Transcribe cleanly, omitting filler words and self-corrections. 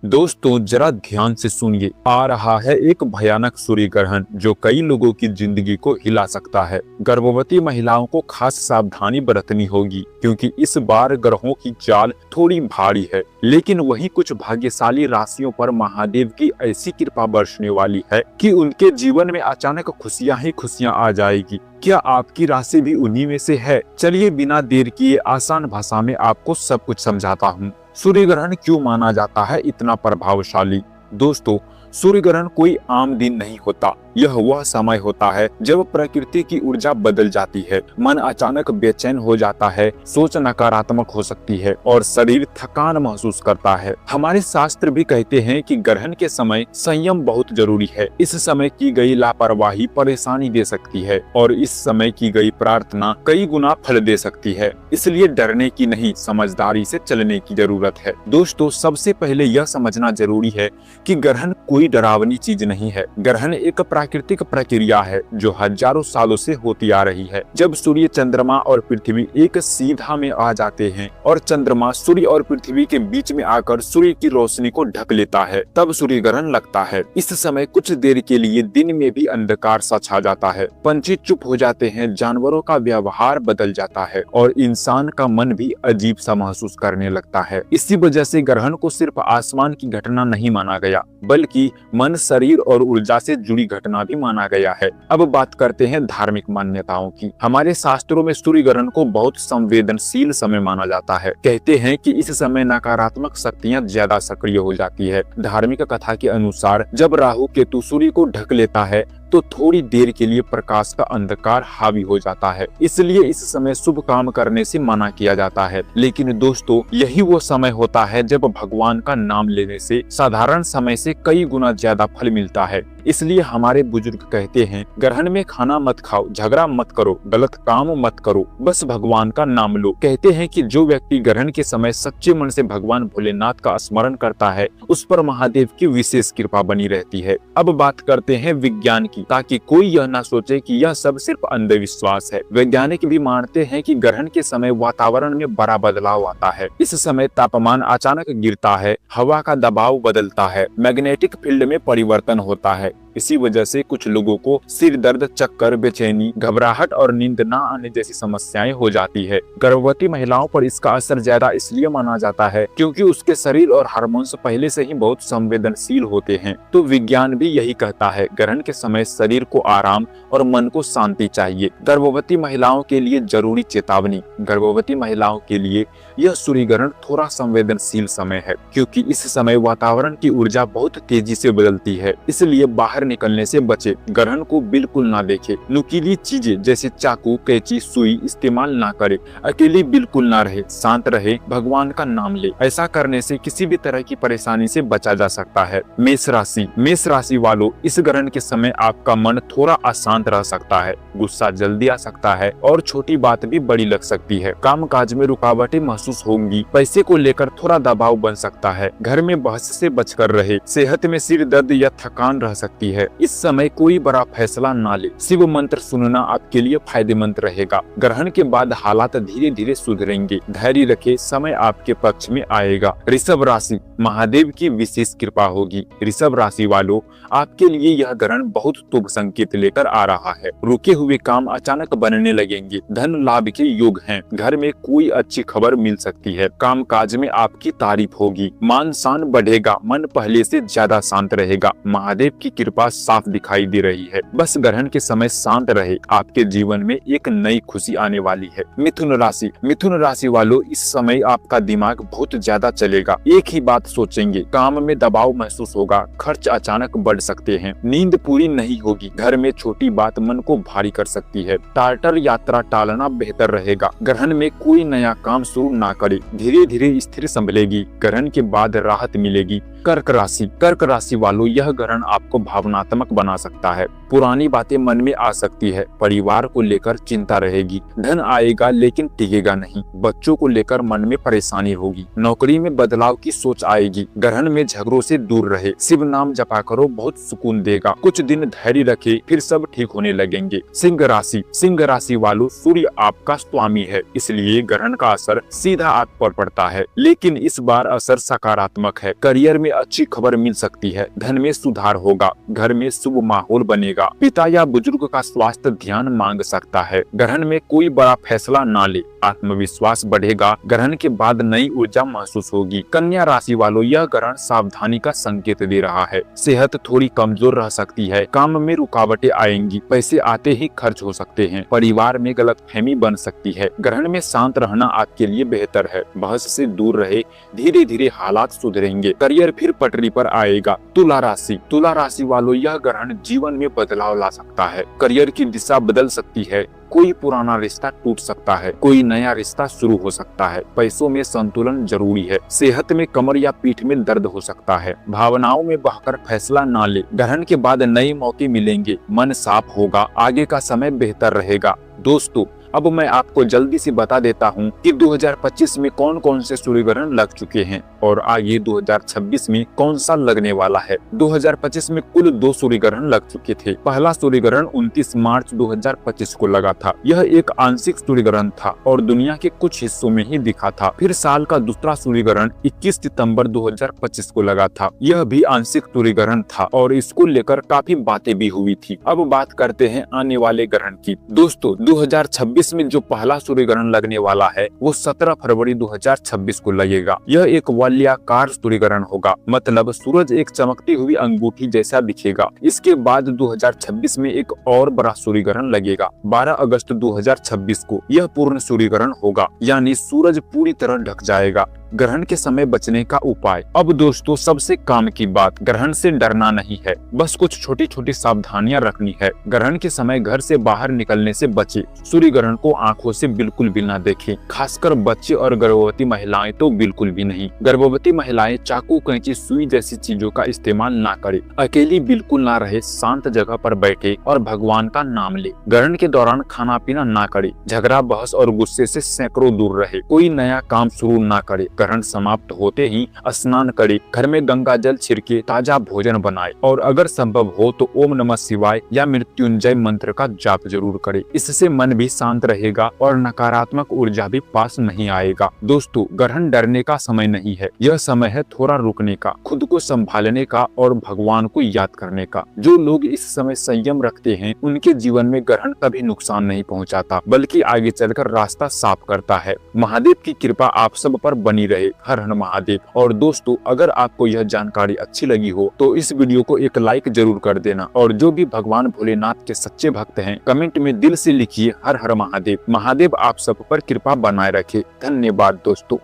दोस्तों जरा ध्यान से सुनिए, आ रहा है एक भयानक सूर्य ग्रहण जो कई लोगों की जिंदगी को हिला सकता है। गर्भवती महिलाओं को खास सावधानी बरतनी होगी क्योंकि इस बार ग्रहों की चाल थोड़ी भारी है। लेकिन वहीं कुछ भाग्यशाली राशियों पर महादेव की ऐसी कृपा बरसने वाली है कि उनके जीवन में अचानक खुशियां ही खुशियां आ जाएगी। क्या आपकी राशि भी उन्हीं में से है? चलिए बिना देर किए आसान भाषा में आपको सब कुछ समझाता हूँ। सूर्य ग्रहण क्यों माना जाता है इतना प्रभावशाली? दोस्तों, सूर्य ग्रहण कोई आम दिन नहीं होता। यह वह समय होता है जब प्रकृति की ऊर्जा बदल जाती है, मन अचानक बेचैन हो जाता है, सोच नकारात्मक हो सकती है और शरीर थकान महसूस करता है। हमारे शास्त्र भी कहते हैं कि ग्रहण के समय संयम बहुत जरूरी है। इस समय की गई लापरवाही परेशानी दे सकती है और इस समय की गई प्रार्थना कई गुना फल दे सकती है। इसलिए डरने की नहीं, समझदारी से चलने की जरूरत है। दोस्तों, सबसे पहले यह समझना जरूरी है कि ग्रहण कोई डरावनी चीज नहीं है। ग्रहण एक प्राकृतिक प्रक्रिया है जो हजारों सालों से होती आ रही है। जब सूर्य, चंद्रमा और पृथ्वी एक सीधा में आ जाते हैं और चंद्रमा सूर्य और पृथ्वी के बीच में आकर सूर्य की रोशनी को ढक लेता है, तब सूर्य ग्रहण लगता है। इस समय कुछ देर के लिए दिन में भी अंधकार सा छा जाता है, पंछी चुप हो जाते हैं, जानवरों का व्यवहार बदल जाता है और इंसान का मन भी अजीब सा महसूस करने लगता है। इसी वजह से ग्रहण को सिर्फ आसमान की घटना नहीं माना गया, बल्कि मन, शरीर और ऊर्जा से जुड़ी घटना भी माना गया है। अब बात करते हैं धार्मिक मान्यताओं की। हमारे शास्त्रों में सूर्य ग्रहण को बहुत संवेदनशील समय माना जाता है। कहते हैं कि इस समय नकारात्मक शक्तियां ज्यादा सक्रिय हो जाती है। धार्मिक कथा के अनुसार जब राहु केतु सूर्य को ढक लेता है तो थोड़ी देर के लिए प्रकाश का अंधकार हावी हो जाता है, इसलिए इस समय शुभ काम करने से मना किया जाता है। लेकिन दोस्तों, यही वो समय होता है जब भगवान का नाम लेने से साधारण समय से कई गुना ज्यादा फल मिलता है। इसलिए हमारे बुजुर्ग कहते हैं, ग्रहण में खाना मत खाओ, झगड़ा मत करो, गलत काम मत करो, बस भगवान का नाम लो। कहते हैं कि जो व्यक्ति ग्रहण के समय सच्चे मन से भगवान भोलेनाथ का स्मरण करता है, उस पर महादेव की विशेष कृपा बनी रहती है। अब बात करते हैं विज्ञान की, ताकि कोई यह ना सोचे कि यह सब सिर्फ अंधविश्वास है। वैज्ञानिक भी मानते हैं कि ग्रहण के समय वातावरण में बड़ा बदलाव आता है। इस समय तापमान अचानक गिरता है, हवा का दबाव बदलता है, मैग्नेटिक फील्ड में परिवर्तन होता है। इसी वजह से कुछ लोगों को सिर दर्द, चक्कर, बेचैनी, घबराहट और नींद न आने जैसी समस्याएं हो जाती है। गर्भवती महिलाओं पर इसका असर ज्यादा इसलिए माना जाता है क्योंकि उसके शरीर और हार्मोन्स पहले से ही बहुत संवेदनशील होते हैं। तो विज्ञान भी यही कहता है, ग्रहण के समय शरीर को आराम और मन को शांति चाहिए। गर्भवती महिलाओं के लिए जरूरी चेतावनी। गर्भवती महिलाओं के लिए यह सूर्य ग्रहण थोड़ा संवेदनशील समय है क्योंकि इस समय वातावरण की ऊर्जा बहुत तेजी से बदलती है, इसलिए बाहर निकलने से बचे। ग्रहण को बिल्कुल ना देखे। नुकीली चीजें जैसे चाकू, कैंची, सुई इस्तेमाल ना करे। अकेले बिल्कुल ना रहे, शांत रहे, भगवान का नाम ले। ऐसा करने से किसी भी तरह की परेशानी से बचा जा सकता है। मेष राशि। मेष राशि वालों, इस ग्रहण के समय आपका मन थोड़ा अशांत रह सकता है, गुस्सा जल्दी आ सकता है और छोटी बात भी बड़ी लग सकती है। काम काज में रुकावटें महसूस होंगी, पैसे को लेकर थोड़ा दबाव बन सकता है। घर में बहस से बचकर रहे। सेहत में सिर दर्द या थकान रह सकती है। इस समय कोई बड़ा फैसला ना ले। शिव मंत्र सुनना आपके लिए फायदेमंद रहेगा। ग्रहण के बाद हालात धीरे धीरे सुधरेंगे। धैर्य रखे, समय आपके पक्ष में आएगा। ऋषभ राशि। महादेव की विशेष कृपा होगी। ऋषभ राशि वालों, आपके लिए यह ग्रहण बहुत शुभ संकेत लेकर आ रहा है। रुके हुए काम अचानक बनने लगेंगे। धन लाभ के योग हैं। घर में कोई अच्छी खबर मिल सकती है। काम काज में आपकी तारीफ होगी। मान शान बढ़ेगा। मन पहले से ज्यादा शांत रहेगा। महादेव की कृपा साफ दिखाई दे रही है। बस ग्रहण के समय शांत रहे, आपके जीवन में एक नई खुशी आने वाली है। मिथुन राशि। मिथुन राशि वालों, इस समय आपका दिमाग बहुत ज्यादा चलेगा। एक ही बात सोचेंगे। काम में दबाव महसूस होगा। खर्च अचानक बढ़ सकते हैं। नींद पूरी नहीं होगी। घर में छोटी बात मन को भारी कर सकती है। चार्टर यात्रा टालना बेहतर रहेगा। ग्रहण में कोई नया काम शुरू ना करे। धीरे धीरे स्थिर संभलेगी। ग्रहण के बाद राहत मिलेगी। कर्क राशि। कर्क राशि वालों, यह ग्रहण आपको भावनात्मक बना सकता है। पुरानी बातें मन में आ सकती है, परिवार को लेकर चिंता रहेगी, धन आएगा लेकिन टिकेगा नहीं, बच्चों को लेकर मन में परेशानी होगी, नौकरी में बदलाव की सोच आएगी, ग्रहण में झगड़ों से दूर रहे, शिव नाम जपा करो, बहुत सुकून देगा, कुछ दिन धैर्य रखे, फिर सब ठीक होने लगेंगे। सिंह राशि वालों, सूर्य आपका स्वामी है, इसलिए ग्रहण का असर सीधा आप पर पड़ता है, लेकिन इस बार असर सकारात्मक है। करियर में अच्छी खबर मिल सकती है, धन में सुधार होगा, घर में शुभ माहौल बनेगा, पिता या बुजुर्ग का स्वास्थ्य ध्यान मांग सकता है। ग्रहण में कोई बड़ा फैसला ना ले, आत्मविश्वास बढ़ेगा, ग्रहण के बाद नई ऊर्जा महसूस होगी। कन्या राशि वालों, यह ग्रहण सावधानी का संकेत दे रहा है, सेहत थोड़ी कमजोर रह सकती है, काम में रुकावटें आएंगी, पैसे आते ही खर्च हो सकते हैं, परिवार में गलतफहमी बन सकती है। ग्रहण में शांत रहना आपके लिए बेहतर है, बहस से दूर रहे, धीरे धीरे हालात सुधरेंगे, करियर फिर पटरी पर आएगा। तुला राशि वालों, यह ग्रहण जीवन में बदलाव ला सकता है, करियर की दिशा बदल सकती है, कोई पुराना रिश्ता टूट सकता है, कोई नया रिश्ता शुरू हो सकता है, पैसों में संतुलन जरूरी है, सेहत में कमर या पीठ में दर्द हो सकता है, भावनाओं में बहकर फैसला ना ले, ग्रहण के बाद नए मौके मिलेंगे, मन साफ होगा, आगे का समय बेहतर रहेगा। दोस्तों, अब मैं आपको जल्दी से बता देता हूं कि 2025 में कौन कौन से सूर्य ग्रहण लग चुके हैं और आगे 2026 में कौन सा लगने वाला है। 2025 में कुल 2 सूर्य ग्रहण लग चुके थे। पहला सूर्य ग्रहण 29 मार्च 2025 को लगा था। यह एक आंशिक सूर्य ग्रहण था और दुनिया के कुछ हिस्सों में ही दिखा था। फिर साल का दूसरा सूर्य ग्रहण 21 सितंबर 2025 को लगा था। यह भी आंशिक सूर्य ग्रहण था और इसको लेकर काफी बातें भी हुई थी। अब बात करते हैं आने वाले ग्रहण की। दोस्तों, 2026 में जो पहला सूर्य ग्रहण लगने वाला है वो 17 फरवरी 2026 को लगेगा। यह एक वलयाकार सूर्य ग्रहण होगा, मतलब सूरज एक चमकती हुई अंगूठी जैसा दिखेगा। इसके बाद 2026 में एक और बड़ा सूर्य ग्रहण लगेगा। 12 अगस्त 2026 को यह पूर्ण सूर्य ग्रहण होगा, यानी सूरज पूरी तरह ढक जाएगा। ग्रहण के समय बचने का उपाय। अब दोस्तों, सबसे काम की बात, ग्रहण से डरना नहीं है, बस कुछ छोटी छोटी सावधानियां रखनी है। ग्रहण के समय घर से बाहर निकलने से बचे, सूर्य ग्रहण को आंखों से बिल्कुल भी ना देखें, खासकर बच्चे और गर्भवती महिलाएं तो बिल्कुल भी नहीं। गर्भवती महिलाएं चाकू, कैंची, सुई जैसी चीजों का इस्तेमाल ना करें। अकेली बिल्कुल ना रहे, शांत जगह पर बैठे और भगवान का नाम ले। ग्रहण के दौरान खाना पीना ना करे, झगड़ा, बहस और गुस्से से सैकड़ों दूर रहे। कोई नया काम शुरू ना करे। ग्रहण समाप्त होते ही स्नान करे, घर में गंगा जल छिड़के, ताजा भोजन बनाए और अगर संभव हो तो ओम नमः शिवाय या मृत्युंजय मंत्र का जाप जरूर करे। इससे मन भी शांत रहेगा और नकारात्मक ऊर्जा भी पास नहीं आएगा। दोस्तों, ग्रहण डरने का समय नहीं है, यह समय है थोड़ा रुकने का, खुद को संभालने का और भगवान को याद करने का। जो लोग इस समय संयम रखते हैं उनके जीवन में ग्रहण कभी नुकसान नहीं पहुंचाता, बल्कि आगे चलकर रास्ता साफ करता है। महादेव की कृपा आप सब पर बनी रहे। हर हर महादेव। और दोस्तों, अगर आपको यह जानकारी अच्छी लगी हो तो इस वीडियो को एक लाइक जरूर कर देना और जो भी भगवान भोलेनाथ के सच्चे भक्त हैं कमेंट में दिल से लिखिए हर हर महादेव। महादेव आप सब पर कृपा बनाए रखे। धन्यवाद दोस्तों।